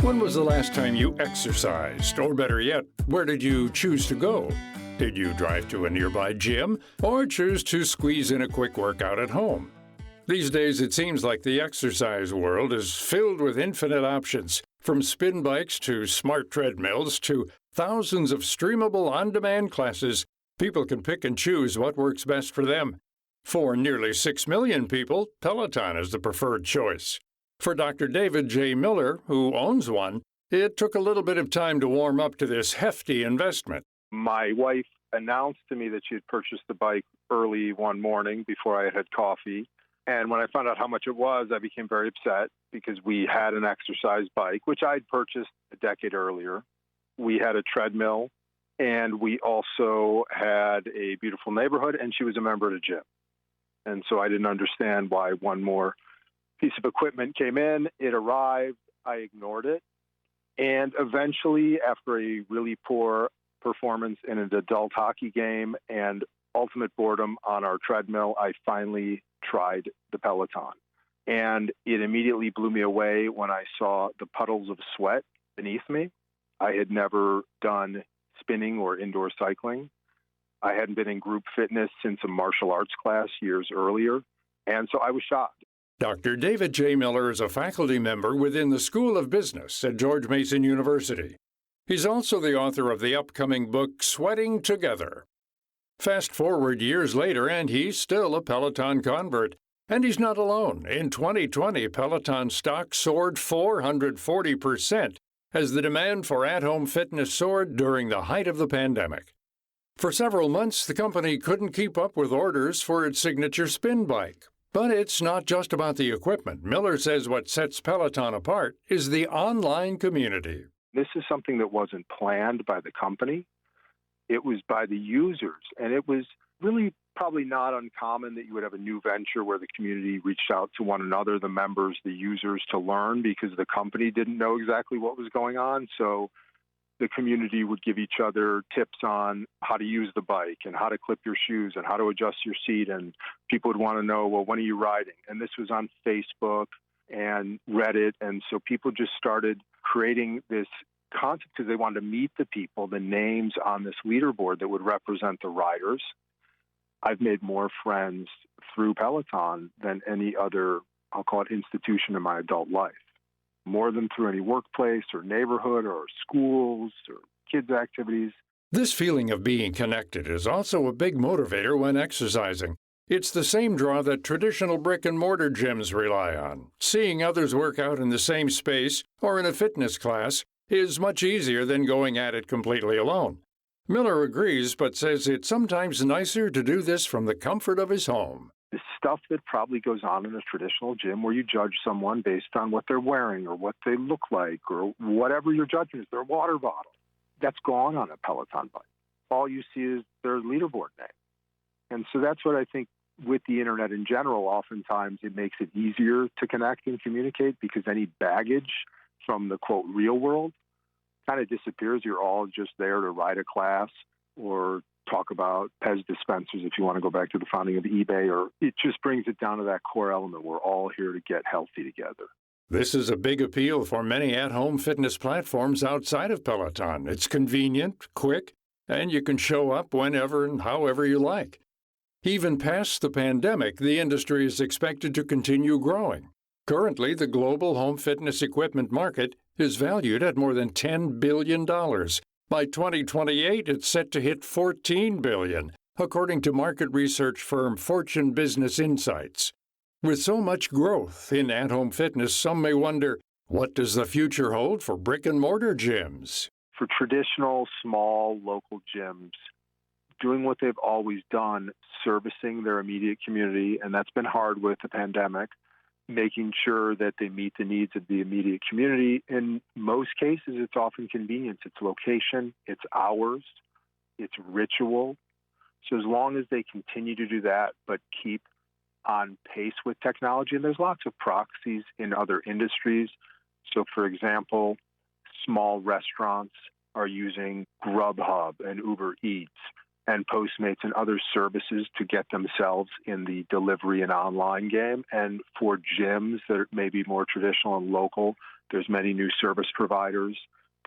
When was the last time you exercised? Or better yet, where did you choose to go? Did you drive to a nearby gym or choose to squeeze in a quick workout at home? These days, it seems like the exercise world is filled with infinite options, from spin bikes to smart treadmills to thousands of streamable on-demand classes. People can pick and choose what works best for them. For nearly 6 million people, Peloton is the preferred choice. For Dr. David J. Miller, who owns one, it took a little bit of time to warm up to this hefty investment. My wife announced to me that she had purchased the bike early one morning before I had had coffee. And when I found out how much it was, I became very upset because we had an exercise bike, which I'd purchased a decade earlier. We had a treadmill, and we also had a beautiful neighborhood, and she was a member of the gym. And so I didn't understand why one more piece of equipment came in. It arrived. I ignored it. And eventually, after a really poor performance in an adult hockey game and ultimate boredom on our treadmill, I finally tried the Peloton. And it immediately blew me away when I saw the puddles of sweat beneath me. I had never done spinning or indoor cycling. I hadn't been in group fitness since a martial arts class years earlier. And so I was shocked. Dr. David J. Miller is a faculty member within the School of Business at George Mason University. He's also the author of the upcoming book, Sweating Together. Fast forward years later, and he's still a Peloton convert. And he's not alone. In 2020, Peloton stock soared 440% as the demand for at-home fitness soared during the height of the pandemic. For several months, the company couldn't keep up with orders for its signature spin bike. But it's not just about the equipment. Miller says what sets Peloton apart is the online community. This is something that wasn't planned by the company. It was by the users. And it was really probably not uncommon that you would have a new venture where the community reached out to one another, the members, the users, to learn because the company didn't know exactly what was going on. So the community would give each other tips on how to use the bike and how to clip your shoes and how to adjust your seat. And people would want to know, well, when are you riding? And this was on Facebook and Reddit. And so people just started creating this concept because they wanted to meet the people, the names on this leaderboard that would represent the riders. I've made more friends through Peloton than any other, I'll call it, institution in my adult life. More than through any workplace or neighborhood or schools or kids' activities. This feeling of being connected is also a big motivator when exercising. It's the same draw that traditional brick-and-mortar gyms rely on. Seeing others work out in the same space or in a fitness class is much easier than going at it completely alone. Miller agrees, but says it's sometimes nicer to do this from the comfort of his home. The stuff that probably goes on in a traditional gym where you judge someone based on what they're wearing or what they look like or whatever your judgment is, their water bottle, that's gone on a Peloton bike. All you see is their leaderboard name. And so that's what I think with the internet in general, oftentimes it makes it easier to connect and communicate because any baggage from the, quote, real world kind of disappears. You're all just there to ride a class or talk about Pez dispensers if you want to go back to the founding of eBay, or it just brings it down to that core element. We're all here to get healthy together. This is a big appeal for many at-home fitness platforms outside of Peloton. It's convenient, quick, and you can show up whenever and however you like. Even past the pandemic, the industry is expected to continue growing. Currently, the global home fitness equipment market is valued at more than $10 billion. By 2028, it's set to hit $14 billion, according to market research firm Fortune Business Insights. With so much growth in at-home fitness, some may wonder, what does the future hold for brick-and-mortar gyms? For traditional, small, local gyms, doing what they've always done, servicing their immediate community, and that's been hard with the pandemic, making sure that they meet the needs of the immediate community. In most cases, it's often convenience. It's location, it's hours, it's ritual. So as long as they continue to do that, but keep on pace with technology, and there's lots of proxies in other industries. So, for example, small restaurants are using Grubhub and Uber Eats and Postmates and other services to get themselves in the delivery and online game. And for gyms that may be more traditional and local, there's many new service providers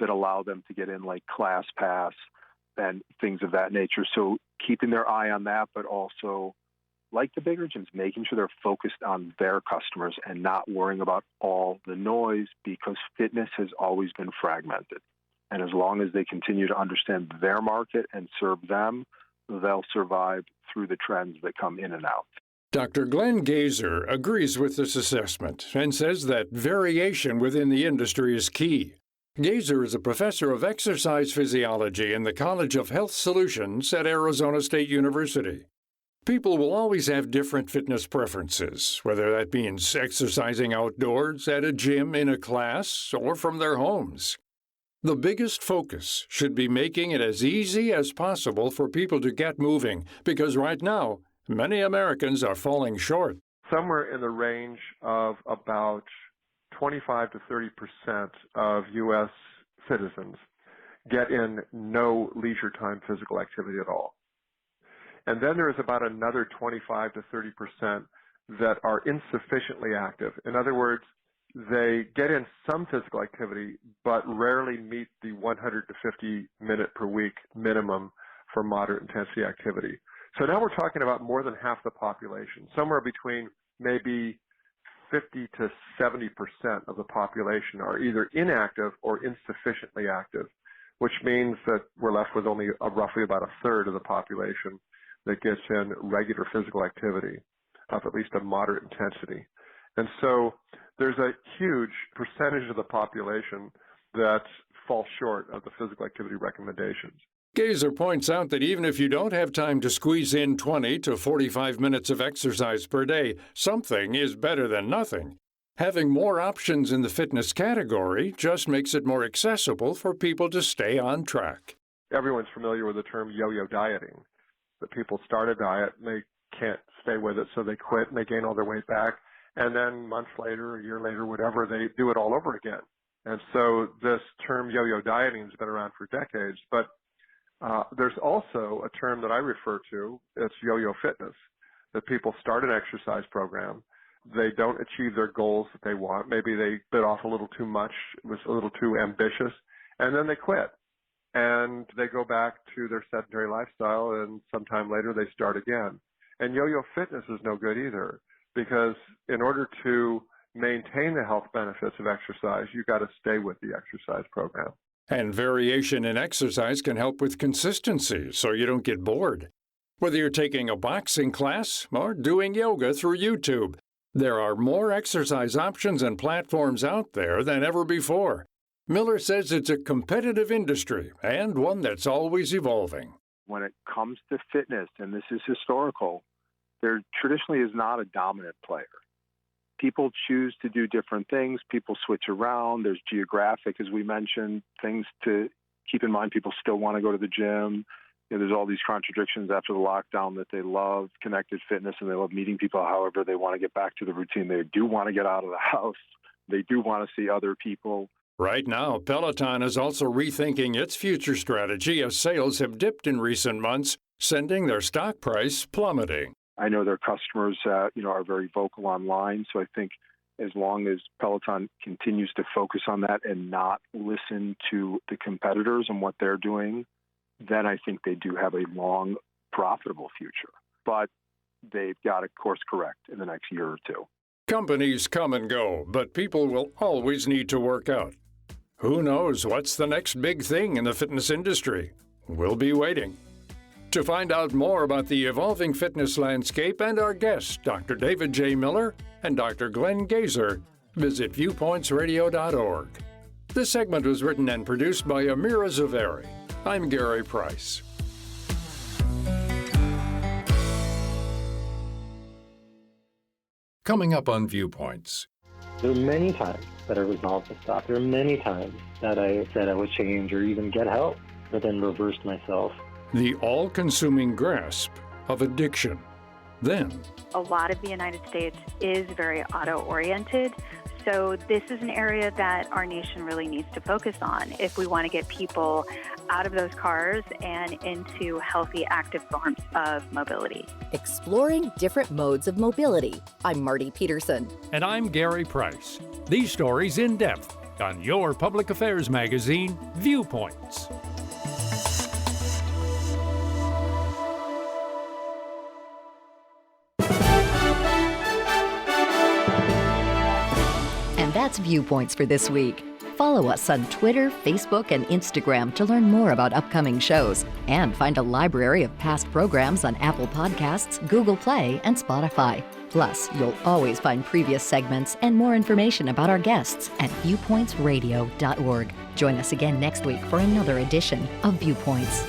that allow them to get in, like ClassPass and things of that nature. So keeping their eye on that, but also, like the bigger gyms, making sure they're focused on their customers and not worrying about all the noise, because fitness has always been fragmented. And as long as they continue to understand their market and serve them, they'll survive through the trends that come in and out. Dr. Glenn Gazer agrees with this assessment and says that variation within the industry is key. Gazer is a professor of exercise physiology in the College of Health Solutions at Arizona State University. People will always have different fitness preferences, whether that means exercising outdoors, at a gym, in a class, or from their homes. The biggest focus should be making it as easy as possible for people to get moving, because right now, many Americans are falling short. Somewhere in the range of about 25 to 30% of U.S. citizens get in no leisure time physical activity at all. And then there is about another 25 to 30% that are insufficiently active. In other words, they get in some physical activity, but rarely meet the 150 minute per week minimum for moderate intensity activity. So now we're talking about more than half the population, somewhere between maybe 50 to 70% of the population are either inactive or insufficiently active, which means that we're left with only roughly about a third of the population that gets in regular physical activity of at least a moderate intensity. And so there's a huge percentage of the population that falls short of the physical activity recommendations. Gazer points out that even if you don't have time to squeeze in 20 to 45 minutes of exercise per day, something is better than nothing. Having more options in the fitness category just makes it more accessible for people to stay on track. Everyone's familiar with the term yo-yo dieting, that people start a diet and they can't stay with it, so they quit and they gain all their weight back. And then months later, a year later, whatever, they do it all over again. And so this term yo-yo dieting has been around for decades, but there's also a term that I refer to, it's yo-yo fitness, that people start an exercise program, they don't achieve their goals that they want, maybe they bit off a little too much, it was a little too ambitious, and then they quit. And they go back to their sedentary lifestyle, and sometime later they start again. And yo-yo fitness is no good either, because in order to maintain the health benefits of exercise, you've got to stay with the exercise program. And variation in exercise can help with consistency so you don't get bored. Whether you're taking a boxing class or doing yoga through YouTube, there are more exercise options and platforms out there than ever before. Miller says it's a competitive industry and one that's always evolving. When it comes to fitness, and this is historical, there traditionally is not a dominant player. People choose to do different things. People switch around. There's geographic, as we mentioned, things to keep in mind. People still want to go to the gym. There's all these contradictions after the lockdown that they love connected fitness and they love meeting people. However, they want to get back to the routine. They do want to get out of the house. They do want to see other people. Right now, Peloton is also rethinking its future strategy as sales have dipped in recent months, sending their stock price plummeting. I know their customers, are very vocal online. So I think as long as Peloton continues to focus on that and not listen to the competitors and what they're doing, then I think they do have a long, profitable future. But they've got to course correct in the next year or two. Companies come and go, but people will always need to work out. Who knows what's the next big thing in the fitness industry? We'll be waiting. To find out more about the evolving fitness landscape and our guests, Dr. David J. Miller and Dr. Glenn Gazer, visit viewpointsradio.org. This segment was written and produced by Amira Zaveri. I'm Gary Price. Coming up on Viewpoints. There are many times that I resolved to stop. There are many times that I said I would change or even get help, but then reversed myself. The all-consuming grasp of addiction. Then, a lot of the United States is very auto-oriented, So this is an area that our nation really needs to focus on if we want to get people out of those cars and into healthy, active forms of mobility. Exploring different modes of mobility. I'm Marty Peterson. And I'm Gary Price. These stories in depth on your public affairs magazine, Viewpoints. And that's Viewpoints for this week. Follow us on Twitter, Facebook, and Instagram to learn more about upcoming shows and find a library of past programs on Apple Podcasts, Google Play, and Spotify. Plus, you'll always find previous segments and more information about our guests at viewpointsradio.org. Join us again next week for another edition of Viewpoints.